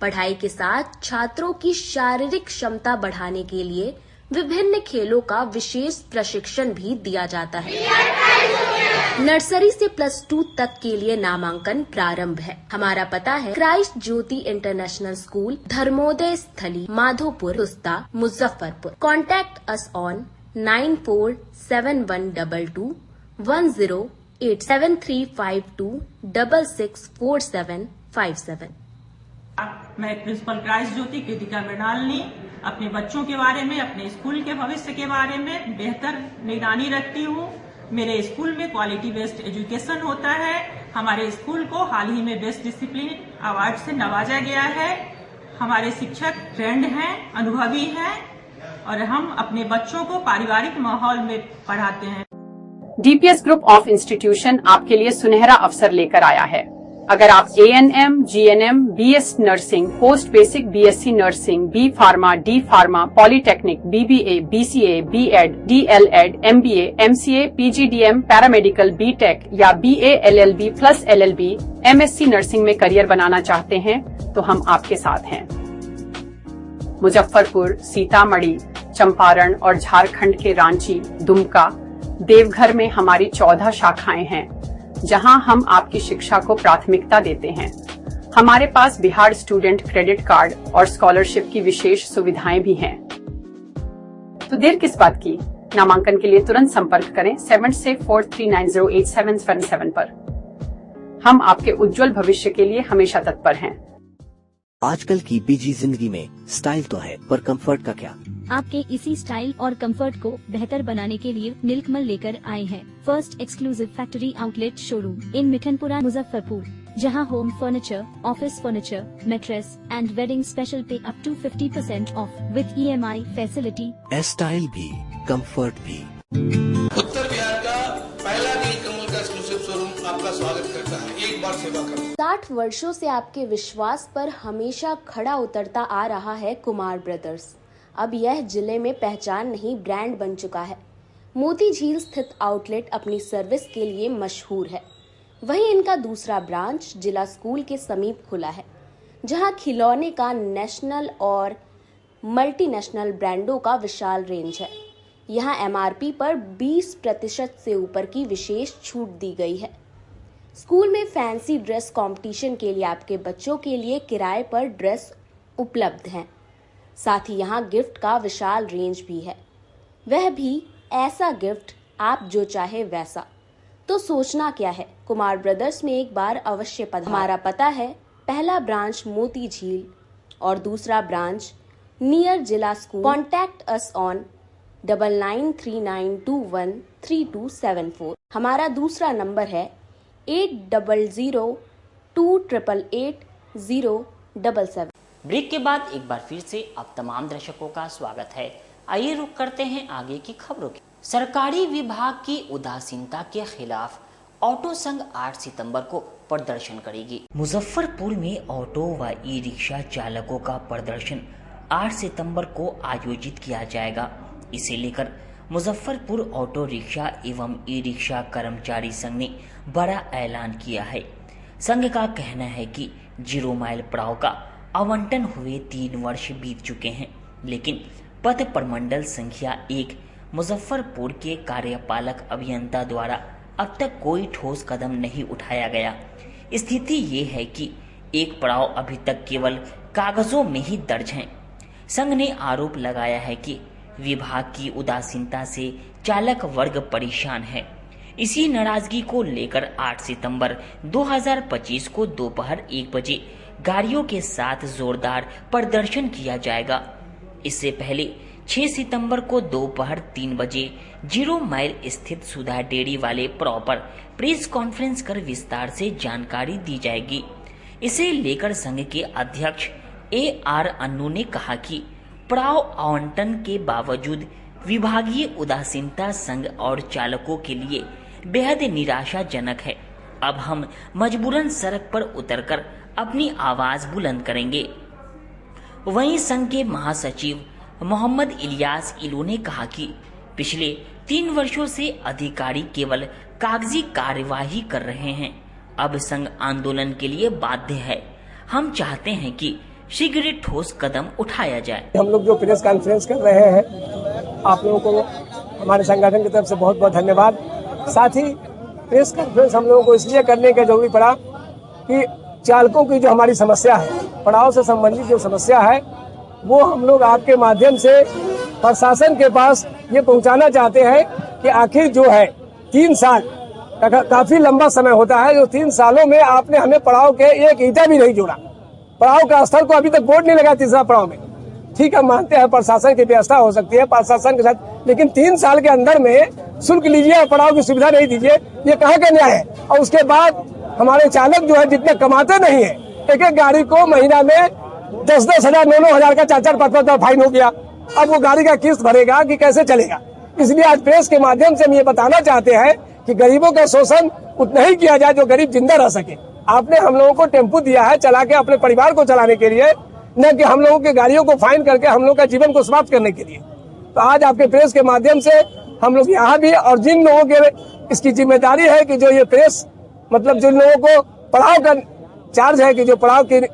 पढ़ाई के साथ छात्रों की शारीरिक क्षमता बढ़ाने के लिए विभिन्न खेलों का विशेष प्रशिक्षण भी दिया जाता है। नर्सरी से +2 तक के लिए नामांकन प्रारंभ है। हमारा पता है Christ Jyoti international school, Dharmoday Sthali, Madhopur, Rusta, Muzaffarpur. Contact us on 947122 1087 7352 664757। मैं प्रिंसिपल क्राइस्ट ज्योति कृतिका मृणालिनी अपने बच्चों के बारे में, अपने स्कूल के भविष्य के बारे में बेहतर निगरानी रखती हूँ। मेरे स्कूल में क्वालिटी बेस्ड एजुकेशन होता है। हमारे स्कूल को हाल ही में बेस्ट डिसिप्लिन अवार्ड से नवाजा गया है। हमारे शिक्षक ट्रेंड हैं, अनुभवी हैं और हम अपने बच्चों को पारिवारिक माहौल में पढ़ाते हैं। DPS ग्रुप ऑफ इंस्टीट्यूशन आपके लिए सुनहरा अवसर लेकर आया है। अगर आप ANM, GNM, BS nursing, post basic BSc nursing, B pharma, D pharma, polytechnic, BBA, BCA, B.Ed, DLEd, MBA, MCA, PGDM, paramedical, BTech या BA LLB plus LLB, MSc nursing में करियर बनाना चाहते हैं तो हम आपके साथ हैं। मुजफ्फरपुर, सीतामढ़ी, चंपारण और झारखंड के रांची, दुमका, देवघर में हमारी 14 शाखाएं हैं जहां हम आपकी शिक्षा को प्राथमिकता देते हैं। हमारे पास बिहार स्टूडेंट क्रेडिट कार्ड और स्कॉलरशिप की विशेष सुविधाएं भी हैं। तो देर किस बात की? नामांकन के लिए तुरंत संपर्क करें 7643908777 पर। हम आपके उज्जवल भविष्य के लिए हमेशा तत्पर हैं। आजकल की बिजी जिंदगी में स्टाइल तो है, पर कंफर्ट का क्या? आपके इसी स्टाइल और कंफर्ट को बेहतर बनाने के लिए नीलकमल लेकर आए हैं first exclusive factory outlet showroom in Mithanpura Muzaffarpur, जहां home furniture, office furniture, mattress and wedding special पे up to 50% off with EMI facility. Style भी, कंफर्ट भी। उत्तर बिहार का पहला नीलकमल का एक्सक्लूसिव शोरूम आपका स्वागत करता है। एक बार सेवा करो। 60 वर्षों से आपके विश्वास पर हमेशा खड़ा उतरता आ रहा है कुमार ब्रदर्स। अब यह जिले में पहचान नहीं ब्रांड बन चुका है। मोती झील स्थित आउटलेट अपनी सर्विस के लिए मशहूर है। वहीं इनका दूसरा ब्रांच जिला स्कूल के समीप खुला है, जहां खिलौने का नेशनल और मल्टीनेशनल ब्रांडों का विशाल रेंज है। यहां MRP पर 20% से ऊपर की विशेष छूट दी गई है। स्कूल में फैंसी ड्रेस कंपटीशन के लिए आपके बच्चों के लिए किराए पर ड्रेस उपलब्ध हैं। साथ ही यहाँ गिफ्ट का विशाल रेंज भी है, वह भी ऐसा गिफ्ट आप जो चाहे वैसा। तो सोचना क्या है, कुमार ब्रदर्स में एक बार अवश्य पधारें। हमारा पता है पहला ब्रांच मोती झील और दूसरा ब्रांच नियर जिला स्कूल। Contact us on 9939213274। हमारा दूसरा नंबर है 8002888077। ब्रेक के बाद एक बार फिर से आप तमाम दर्शकों का स्वागत है। आइए रुक करते हैं आगे की खबरों की। सरकारी विभाग की उदासीनता के खिलाफ ऑटो संघ 8 सितंबर को प्रदर्शन करेगी। मुजफ्फरपुर में ऑटो व ई-रिक्शा चालकों का प्रदर्शन 8 सितंबर को आयोजित किया जाएगा। इसे लेकर मुजफ्फरपुर ऑटो रिक्शा एवं ई-रिक्शा कर्मचारी संघ ने बड़ा ऐलान किया है। संघ का कहना है कि 0 माइल पड़ाव का आवंटन हुए 3 वर्ष बीत चुके हैं, लेकिन पथ प्रमंडल संख्या 1 मुजफ्फरपुर के कार्यपालक अभियंता द्वारा अब तक कोई ठोस कदम नहीं उठाया गया। स्थिति ये है कि एक पड़ाव अभी तक केवल कागजों में ही दर्ज है। संघ ने आरोप लगाया है कि विभाग की उदासीनता से चालक वर्ग परेशान है। इसी नाराजगी को लेकर 8 सितंबर 2025 को दोपहर 1 बजे गाड़ियों के साथ जोरदार प्रदर्शन किया जाएगा। इससे पहले 6 सितंबर को दोपहर 3 बजे 0 माइल स्थित सुधा डेयरी वाले पड़ाव पर प्रेस कॉन्फ्रेंस कर विस्तार से जानकारी दी जाएगी। इसे लेकर संघ के अध्यक्ष AR अन्नू ने कहा कि पड़ाव आवंटन के बावजूद विभागीय उदासीनता संघ और चालकों के लिए बेहद निराशाजनक है। अब हम मजबूरन सड़क पर उतरकर अपनी आवाज बुलंद करेंगे। वहीं संघ के महासचिव मोहम्मद इलियास इलू ने कहा कि पिछले 3 वर्षों से अधिकारी केवल कागजी कार्यवाही कर रहे हैं। अब संघ आंदोलन के लिए बाध्य है। हम चाहते हैं कि शीघ्र ठोस कदम उठाया जाए। हम लोग जो प्रेस कॉन्फ्रेंस कर रहे हैं, आप लोगों को हमारे संगठन की तरफ से बहुत बहुत धन्यवाद। साथ ही प्रेस कॉन्फ्रेंस हम लोगों को इसलिए करने का जरूरी पड़ा कि चालकों की जो हमारी समस्या है, पड़ाव से संबंधित जो समस्या है, वो हम लोग आपके माध्यम से प्रशासन के पास ये पहुंचाना चाहते हैं कि आखिर जो है 3 साल काफी लंबा समय होता है। जो 3 सालों में आपने हमें पड़ाव के एक ईंटा भी नहीं जोड़ा। पड़ाव का स्थल को अभी तक बोर्ड नहीं लगा तीसरा पड़ाव में। ठीक है, मानते हैं प्रशासन की व्यवस्था हो सकती है प्रशासन के साथ, लेकिन 3 साल के अंदर में शुल्क लीजिए और पड़ाव की सुविधा नहीं दीजिए, ये कहाँ का न्याय है। और उसके बाद हमारे चालक जो है जितने कमाते नहीं है, एक एक गाड़ी को महीना में 10-10 हजार 9-9 हजार का 4-4 5-5 फाइन हो गया। अब वो गाड़ी का किस्त भरेगा कि कैसे चलेगा। इसलिए आज प्रेस के माध्यम से हम ये बताना चाहते हैं कि गरीबों का शोषण उतना ही किया जाए जो गरीब जिंदा रह सके। आपने हम लोगों को टेम्पू दिया है चला के अपने परिवार को चलाने के लिए, न कि हम लोगों की गाड़ियों को फाइन करके हम लोग का जीवन को समाप्त करने के लिए। तो आज आपके प्रेस के माध्यम से हम लोग यहाँ भी, और जिन लोगों के इसकी जिम्मेदारी है कि जो ये प्रेस मतलब जिन लोगों को पड़ाव का चार्ज है कि जो पड़ाव की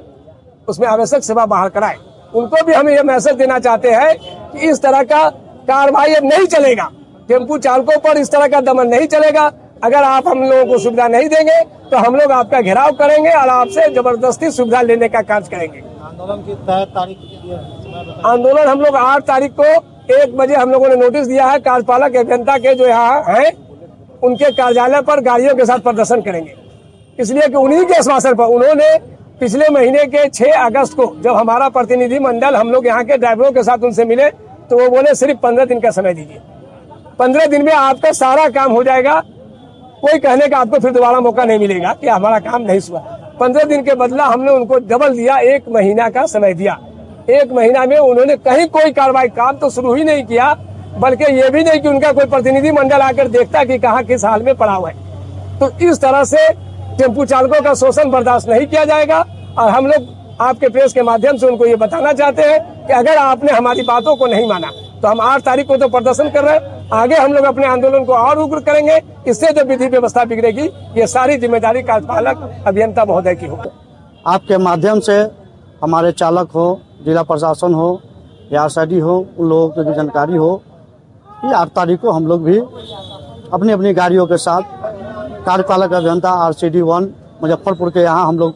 उसमें आवश्यक सेवा बाहर कराए, उनको भी हम ये मैसेज देना चाहते हैं कि इस तरह का कार्रवाई अब नहीं चलेगा। टेम्पू चालकों पर इस तरह का दमन नहीं चलेगा। अगर आप हम लोगों को सुविधा नहीं देंगे तो हम लोग आपका घेराव करेंगे और आपसे जबरदस्ती सुविधा लेने का कार्य करेंगे। आंदोलन की तय तारीख? आंदोलन हम लोग 8 तारीख को 1 बजे हम लोगों ने नोटिस दिया है। कार्यपालक अभियंता के जो यहाँ हैं उनके कार्यालय पर गाड़ियों के साथ प्रदर्शन करेंगे, इसलिए कि उन्हीं के आश्वासन पर उन्होंने पिछले महीने के 6 अगस्त को जब हमारा प्रतिनिधि मंडल हम लोग यहाँ के ड्राइवरों के साथ उनसे मिले तो वो बोले सिर्फ 15 दिन का समय दीजिए, 15 दिन में आपका सारा काम हो जाएगा, कोई कहने का आपको फिर दोबारा मौका नहीं मिलेगा कि हमारा काम नहीं हुआ। 15 दिन के बदला हमने उनको डबल दिया, 1 महीना का समय दिया। 1 महीना में उन्होंने कहीं कोई कार्रवाई, काम तो शुरू ही नहीं किया, बल्कि ये भी नहीं कि उनका कोई प्रतिनिधि मंडल आकर देखता कि कहाँ किस हाल में पड़ा हुआ है। तो इस तरह से टेम्पू चालकों का शोषण बर्दाश्त नहीं किया जाएगा। और हम लोग आपके प्रेस के माध्यम से उनको ये बताना चाहते हैं कि अगर आपने हमारी बातों को नहीं माना तो हम 8 तारीख को तो प्रदर्शन कर रहे हैं, आगे हम लोग अपने आंदोलन को और उग्र करेंगे। इससे जो विधि व्यवस्था बिगड़ेगी ये सारी जिम्मेदारी कार्यपालक अभियंता महोदय की होगी। आपके माध्यम से हमारे चालक हो, जिला प्रशासन हो या RCD हो, उन लोगों की भी जानकारी हो कि 8 तारीख को हम लोग भी अपनी अपनी गाड़ियों के साथ कार्यपालक अभियंता RCD 1 मुजफ्फरपुर के यहाँ हम लोग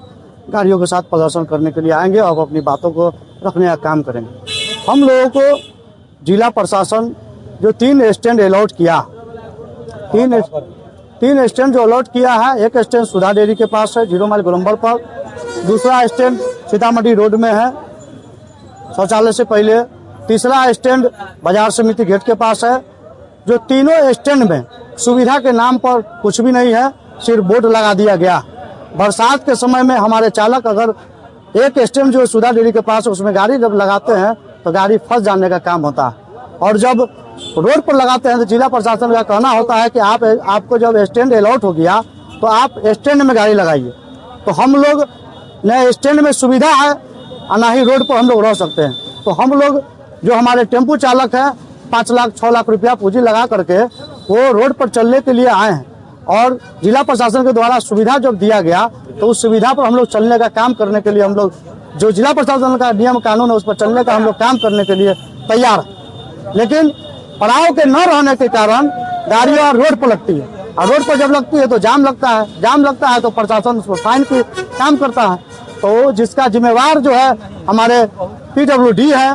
गाड़ियों के साथ प्रदर्शन करने के लिए आएंगे और अपनी बातों को रखने का काम करेंगे। हम लोगों को जिला प्रशासन जो 3 स्टैंड अलॉट किया, 3 स्टैंड जो अलॉट किया है, एक स्टैंड सुधा डेयरी के पास है 0 माइल गोलंबर पर, दूसरा स्टैंड सीतामढ़ी रोड में है शौचालय से पहले, तीसरा स्टैंड बाजार समिति गेट के पास है। जो तीनों स्टैंड में सुविधा के नाम पर कुछ भी नहीं है, सिर्फ बोर्ड लगा दिया गया। बरसात के समय में हमारे चालक अगर एक स्टैंड जो सुधा डेयरी के पास है उसमें गाड़ी जब लगाते हैं तो गाड़ी फंस जाने का काम होता है, और जब रोड पर लगाते हैं तो जिला प्रशासन का कहना होता है कि आपको जब स्टैंड अलॉट हो गया तो आप स्टैंड में गाड़ी लगाइए। तो हम लोग न स्टैंड में सुविधा है और न ही रोड पर हम लोग रह सकते हैं। तो हम लोग जो हमारे टेम्पू चालक हैं 5 लाख 6 लाख रुपया पूंजी लगा करके वो रोड पर चलने के लिए आए हैं, और जिला प्रशासन के द्वारा सुविधा जब दिया गया तो उस सुविधा पर हम लोग चलने का काम करने के लिए हम लोग जो जिला प्रशासन का नियम कानून है उस पर चलने का हम लोग काम करने के लिए तैयार है। लेकिन पड़ाव के न रहने के कारण गाड़ियां रोड पर लगती है और रोड पर जब लगती है तो जाम लगता है तो प्रशासन उस पर फाइन की काम करता है। तो जिसका जिम्मेवार जो है हमारे PWD है,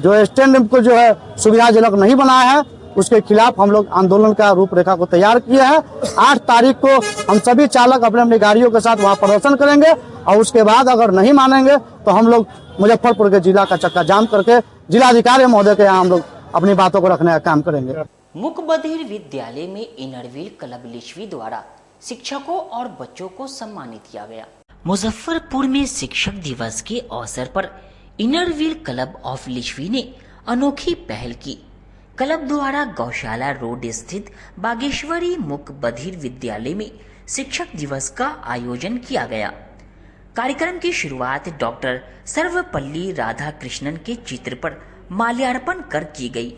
जो स्टैंड को जो है सुविधाजनक नहीं बनाया है, उसके खिलाफ हम लोग आंदोलन का रूपरेखा को तैयार किए हैं। 8 तारीख को हम सभी चालक अपने अपनी गाड़ियों के साथ वहां प्रदर्शन करेंगे और उसके बाद अगर नहीं मानेंगे तो हम लोग मुजफ्फरपुर के जिला का चक्का जाम करके जिलाधिकारी महोदय के यहाँ हम लोग अपनी बातों को रखने का काम करेंगे। मुक बधिर विद्यालय में इनरव्हील क्लब लिच्छवी द्वारा शिक्षकों और बच्चों को सम्मानित किया गया। मुजफ्फरपुर में शिक्षक दिवस के अवसर पर इनरव्हील क्लब ऑफ लिच्छवी ने अनोखी पहल की। क्लब द्वारा गौशाला रोड स्थित बागेश्वरी मुक बधिर विद्यालय में शिक्षक दिवस का आयोजन किया गया। कार्यक्रम की शुरुआत डॉक्टर सर्वपल्ली राधाकृष्णन के चित्र पर माल्यार्पण कर की गई।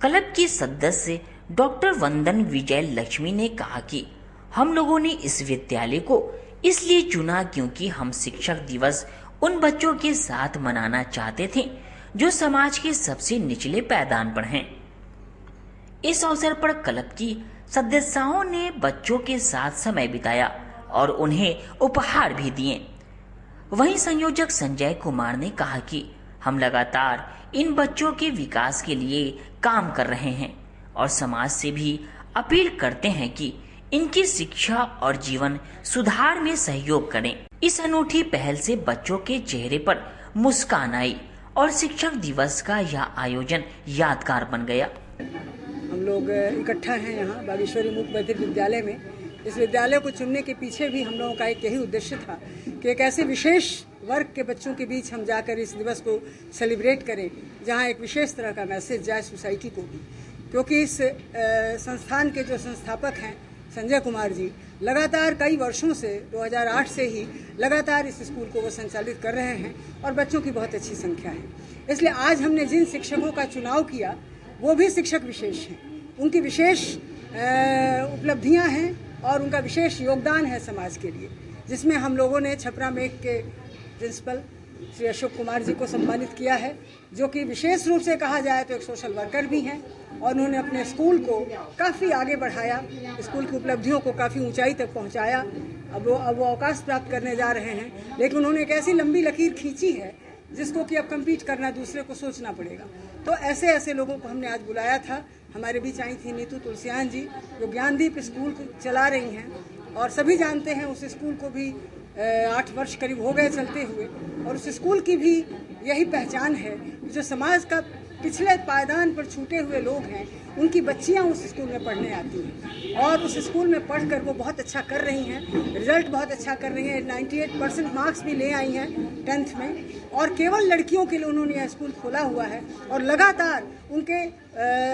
क्लब की सदस्य डॉक्टर वंदन विजय लक्ष्मी ने कहा कि हम लोगों ने इस विद्यालय को इसलिए चुना क्योंकि हम शिक्षक दिवस उन बच्चों के साथ मनाना चाहते थे जो समाज के सबसे निचले पायदान पर हैं। इस अवसर पर क्लब की सदस्यों ने बच्चों के साथ समय बिताया और उन्हें उपहार भी दिए। वहीं संयोजक संजय कुमार ने कहा कि हम लगातार इन बच्चों के विकास के लिए काम कर रहे हैं और समाज से भी अपील करते हैं कि इनकी शिक्षा और जीवन सुधार में सहयोग करें। इस अनूठी पहल से बच्चों के चेहरे पर मुस्कान आई और शिक्षक दिवस का यह आयोजन यादगार बन गया। हम लोग इकट्ठा हैं यहाँ बागेश्वरी मुक बधिर विद्यालय में। इस विद्यालय को चुनने के पीछे भी हम लोगों का एक यही उद्देश्य था कि एक ऐसे विशेष वर्ग के बच्चों के बीच हम जाकर इस दिवस को सेलिब्रेट करें जहाँ एक विशेष तरह का मैसेज जाए सोसाइटी को भी। क्योंकि इस संस्थान के जो संस्थापक हैं संजय कुमार जी लगातार कई वर्षों से 2008 से ही लगातार इस स्कूल को वो संचालित कर रहे हैं और बच्चों की बहुत अच्छी संख्या है। इसलिए आज हमने जिन शिक्षकों का चुनाव किया वो भी शिक्षक विशेष हैं, उनकी विशेष उपलब्धियां हैं और उनका विशेष योगदान है समाज के लिए, जिसमें हम लोगों ने छपरा मेक के प्रिंसिपल श्री अशोक कुमार जी को सम्मानित किया है, जो कि विशेष रूप से कहा जाए तो एक सोशल वर्कर भी हैं और उन्होंने अपने स्कूल को काफ़ी आगे बढ़ाया, स्कूल की उपलब्धियों को काफ़ी ऊंचाई तक पहुंचाया। अब वो अवकाश प्राप्त करने जा रहे हैं, लेकिन उन्होंने एक ऐसी लंबी लकीर खींची है जिसको कि अब कम्पीट करना दूसरे को सोचना पड़ेगा। तो ऐसे ऐसे लोगों को हमने आज बुलाया था। हमारे बीच आई थी नीतू तुलसियान जी जो ज्ञानदीप स्कूल को चला रही हैं और सभी जानते हैं उस स्कूल को भी 8 वर्ष करीब हो गए चलते हुए, और उस स्कूल की भी यही पहचान है जो समाज का पिछले पायदान पर छूटे हुए लोग हैं उनकी बच्चियां उस स्कूल में पढ़ने आती हैं और उस स्कूल में पढ़कर वो बहुत अच्छा कर रही हैं, रिजल्ट बहुत अच्छा कर रही हैं। 98% मार्क्स भी ले आई हैं 10th में, और केवल लड़कियों के लिए उन्होंने यह स्कूल खोला हुआ है और लगातार उनके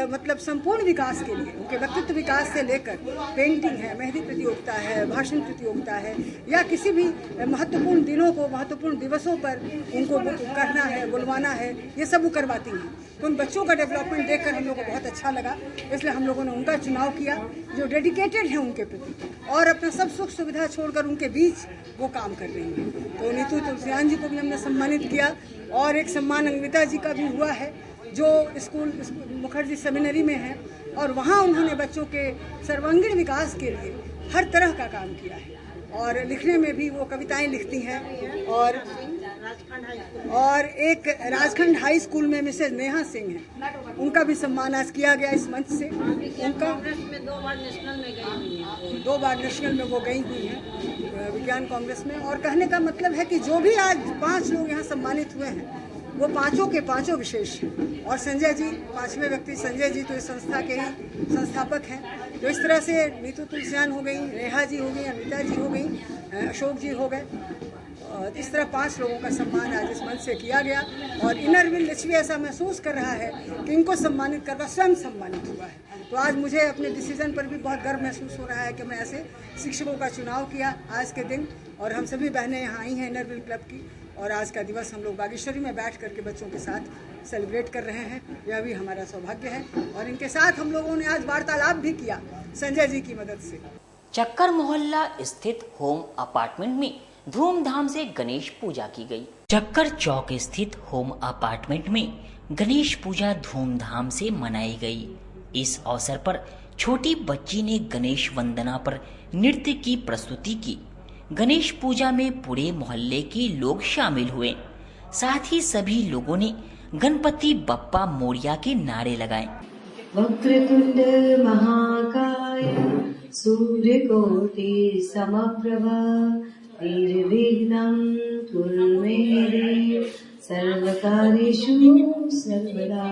मतलब संपूर्ण विकास के लिए, उनके व्यक्तित्व विकास से लेकर पेंटिंग है, मेहंदी प्रतियोगिता है, भाषण प्रतियोगिता है, या किसी भी महत्वपूर्ण दिनों को, महत्वपूर्ण दिवसों पर उनको करना है, बुलवाना है, ये सब वो करवाती हैं। तो उन बच्चों का डेवलपमेंट देखकर हम लोग को बहुत अच्छा लगा, इसलिए हम लोगों ने उनका चुनाव किया जो डेडिकेटेड है उनके प्रति और अपना सब सुख सुविधा छोड़कर उनके बीच वो काम कर रही हैं। तो नीतू तुलसियान जी को भी हमने सम्मानित किया और एक सम्मान अंगविता जी का भी हुआ है जो स्कूल मुखर्जी सेमिनरी में है और वहाँ उन्होंने बच्चों के सर्वांगीण विकास के लिए हर तरह का काम किया है और लिखने में भी वो कविताएं लिखती हैं। और एक राजखंड हाई स्कूल में मिसेज नेहा सिंह हैं, उनका भी सम्मान आज किया गया इस मंच से। उनका 2 बार नेशनल में वो गई हुई हैं विज्ञान कांग्रेस में। और कहने का मतलब है कि जो भी आज 5 लोग यहाँ सम्मानित हुए हैं वो पांचों के पांचों विशेष हैं। और संजय जी 5वें व्यक्ति संजय जी तो इस संस्था के ही संस्थापक हैं। तो इस तरह से नीतू तुलसियान हो गई, रेहा जी हो गई, अमिता जी हो गई, अशोक जी हो गए, और इस तरह 5 लोगों का सम्मान आज इस मंच से किया गया। और इनरव्हील लिच्छवी ऐसा महसूस कर रहा है कि इनको सम्मानित करवा स्वयं सम्मानित हुआ है। तो आज मुझे अपने डिसीजन पर भी बहुत गर्व महसूस हो रहा है कि मैं ऐसे शिक्षकों का चुनाव किया आज के दिन। और हम सभी बहनें यहाँ आई हैं इनरव्हील क्लब की, और आज का दिवस हम लोग बागेश्वरी में बैठ करके बच्चों के साथ सेलिब्रेट कर रहे हैं। यह भी हमारा सौभाग्य है और इनके साथ हम लोगों ने आज वार्तालाप भी किया संजय जी की मदद से। चक्कर मोहल्ला स्थित होम अपार्टमेंट में धूमधाम से गणेश पूजा की गई। चक्कर चौक स्थित होम अपार्टमेंट में गणेश पूजा धूमधाम से मनाई गई। इस अवसर पर छोटी बच्ची ने गणेश वंदना पर नृत्य की प्रस्तुति की। गणेश पूजा में पूरे मोहल्ले के लोग शामिल हुए। साथ ही सभी लोगों ने गणपति बप्पा मोरिया के नारे लगाए। वक्रतुंड महाकाय सूर्यकोटि समप्रभा निर्विघ्नं कुरु मे देव सर्वकार्येषु सर्वदा।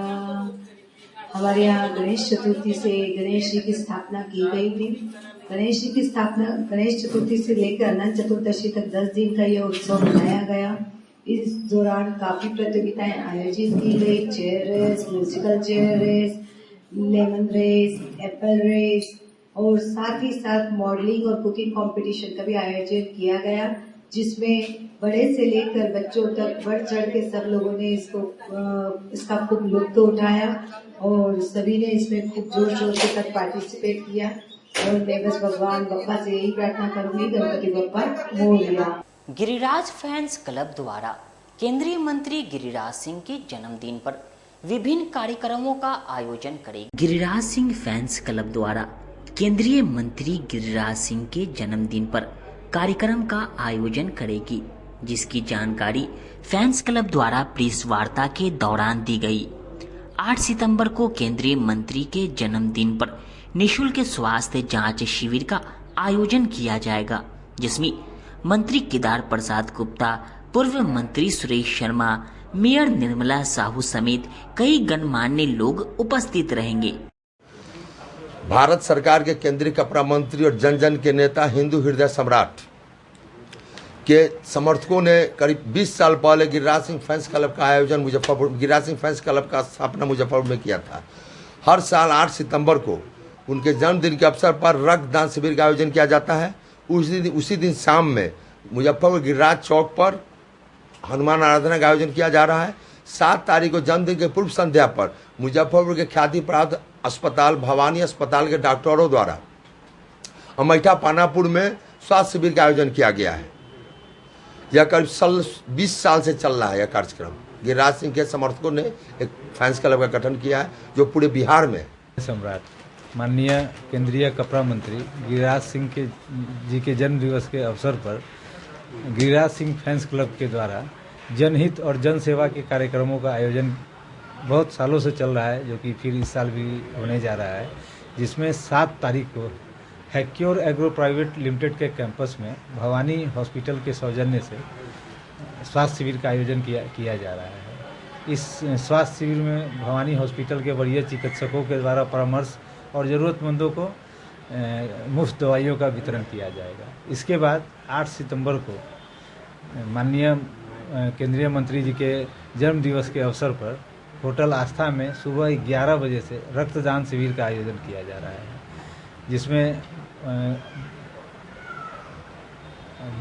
हमारे यहाँ गणेश चतुर्थी से गणेश जी की स्थापना की गई थी। गणेश जी की स्थापना गणेश चतुर्थी से लेकर अनंत चतुर्दशी तक 10 दिन का यह उत्सव मनाया गया। इस दौरान काफी प्रतियोगिताएं आयोजित की गई। Chair race, musical chair race, lemon race, apple race और साथ ही साथ मॉडलिंग और कुकिंग कंपटीशन का भी आयोजन किया गया, जिसमें बड़े से लेकर बच्चों तक बढ़ चढ़ के सब लोगों ने इसका खूब लुत्फ उठाया और सभी ने इसमें खूब जोर शोर के साथ पार्टिसिपेट किया। और मैं बस भगवान बप्पा से यही प्रार्थना करूंगी, गणपति बप्पा मोरिया। गिरिराज फैंस क्लब द्वारा केंद्रीय मंत्री गिरिराज सिंह के जन्मदिन पर विभिन्न कार्यक्रमों का आयोजन करेगी। गिरिराज सिंह फैंस क्लब द्वारा केंद्रीय मंत्री गिरिराज सिंह के जन्मदिन पर कार्यक्रम का आयोजन करेगी, जिसकी जानकारी फैंस क्लब द्वारा प्रेस वार्ता के दौरान दी गई। 8 सितंबर को केंद्रीय मंत्री के जन्मदिन पर निःशुल्क स्वास्थ्य जांच शिविर का आयोजन किया जाएगा, जिसमें मंत्री केदार प्रसाद गुप्ता, पूर्व मंत्री सुरेश शर्मा, मेयर निर्मला साहू समेत कई गणमान्य लोग उपस्थित रहेंगे। भारत सरकार के केंद्रीय कपड़ा मंत्री और जन जन के नेता, हिंदू हृदय सम्राट के समर्थकों ने करीब 20 साल पहले गिरिराज सिंह फैंस क्लब का आयोजन गिरिराज सिंह फैंस क्लब का स्थापना मुजफ्फरपुर में किया था। हर साल 8 सितंबर को उनके जन्मदिन के अवसर पर रक्तदान शिविर का आयोजन किया जाता है। उसी दिन शाम में मुजफ्फरपुर गिरिराज चौक पर हनुमान आराधना का आयोजन किया जा रहा है। 7 तारीख को जन्मदिन के पूर्व संध्या पर मुजफ्फरपुर के ख्याति प्राप्त अस्पताल भवानी अस्पताल के डॉक्टरों द्वारा अमैठा पानापुर में स्वास्थ्य शिविर का आयोजन किया गया है। यह करीब 20 साल से चल रहा है। यह कार्यक्रम गिरिराज सिंह के समर्थकों ने एक फैंस क्लब का गठन किया है, जो पूरे बिहार में सम्राट माननीय केंद्रीय कपड़ा मंत्री गिरिराज सिंह जी के जन्म दिवस के अवसर पर गिरिराज सिंह फैंस क्लब के द्वारा जनहित और जन सेवा के कार्यक्रमों का आयोजन बहुत सालों से चल रहा है, जो कि फिर इस साल भी होने जा रहा है, जिसमें 7 तारीख को हैक्योर एग्रो प्राइवेट लिमिटेड के कैंपस में भवानी हॉस्पिटल के सौजन्य से स्वास्थ्य शिविर का आयोजन किया जा रहा है। इस स्वास्थ्य शिविर में भवानी हॉस्पिटल के वरीय चिकित्सकों के द्वारा परामर्श और ज़रूरतमंदों को मुफ्त दवाइयों का वितरण किया जाएगा। इसके बाद 8 सितंबर को माननीय केंद्रीय मंत्री जी के जन्म दिवस के अवसर पर होटल आस्था में सुबह 11 बजे से रक्तदान शिविर का आयोजन किया जा रहा है, जिसमें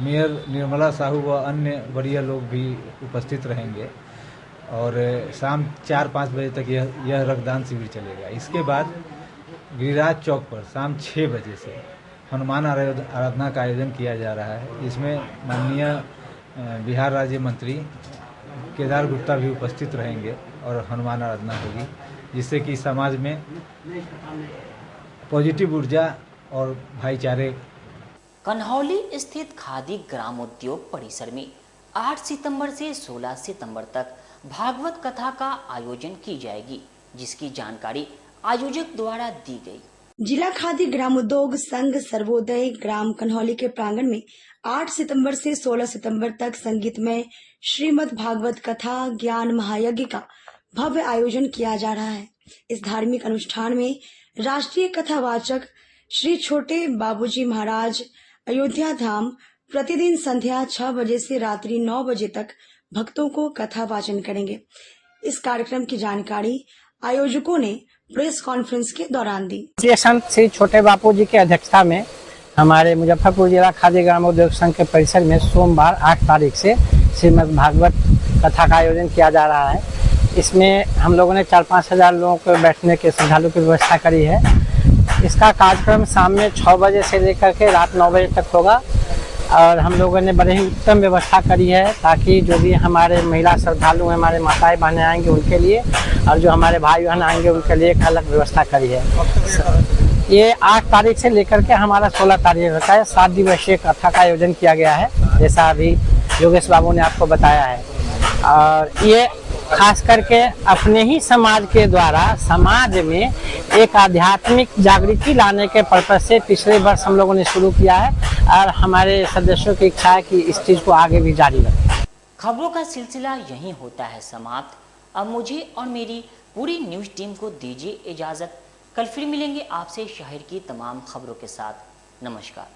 मेयर निर्मला साहू व अन्य वरीय लोग भी उपस्थित रहेंगे और शाम 4-5 बजे तक यह रक्तदान शिविर चलेगा। इसके बाद गिरिराज चौक पर शाम 6 बजे से हनुमान आराधना का आयोजन किया जा रहा है। इसमें माननीय बिहार राज्य मंत्री केदार गुप्ता भी उपस्थित रहेंगे और हनुमान आराधना होगी, जिससे कि समाज में पॉजिटिव ऊर्जा और भाईचारे। कन्हौली स्थित खादी ग्राम उद्योग परिसर में 8 सितंबर से 16 सितंबर तक भागवत कथा का आयोजन की जाएगी, जिसकी जानकारी आयोजक द्वारा दी गई। जिला खादी ग्राम उद्योग संघ सर्वोदय ग्राम कन्हौली के प्रांगण में 8 सितंबर से 16 सितंबर तक संगीतमय श्रीमद् भागवत कथा ज्ञान महायज्ञ का भव्य आयोजन किया जा रहा है। इस धार्मिक अनुष्ठान में राष्ट्रीय कथावाचक श्री छोटे बाबूजी महाराज अयोध्या धाम प्रतिदिन संध्या 6 बजे से रात्रि 9 बजे तक भक्तों को कथा वाचन करेंगे। इस कार्यक्रम की जानकारी आयोजकों ने प्रेस कॉन्फ्रेंस के दौरान दी। संत श्री छोटे बापू जी की अध्यक्षता में हमारे मुजफ्फरपुर जिला खादी ग्राम उद्योग संघ के परिसर में सोमवार 8 तारीख से श्रीमद् भागवत कथा का आयोजन किया जा रहा है। इसमें हम लोगों ने 4-5 हजार लोगों को बैठने के श्रद्धालु की व्यवस्था करी है। इसका कार्यक्रम शाम में 6 बजे से लेकर के रात 9 बजे तक होगा और हम लोगों ने बड़े ही उत्तम व्यवस्था करी है, ताकि जो भी हमारे महिला श्रद्धालु हैं, हमारे माताएं बहनें आएंगे उनके लिए, और जो हमारे भाई बहन आएंगे उनके लिए एक अलग व्यवस्था करी है। ये 8 तारीख से लेकर के हमारा 16 तारीख तक है 7 दिवसीय कथा का आयोजन किया गया है, जैसा अभी योगेश बाबू ने आपको बताया है। और ये खास करके अपने ही समाज के द्वारा समाज में एक आध्यात्मिक जागृति लाने के पर्पज से पिछले वर्ष हम लोगों ने शुरू किया है, और हमारे सदस्यों की इच्छा है कि इस चीज़ को आगे भी जारी रखें। खबरों का सिलसिला यहीं होता है समाप्त। अब मुझे और मेरी पूरी न्यूज़ टीम को दीजिए इजाज़त। कल फिर मिलेंगे आपसे शहर की तमाम खबरों के साथ। नमस्कार।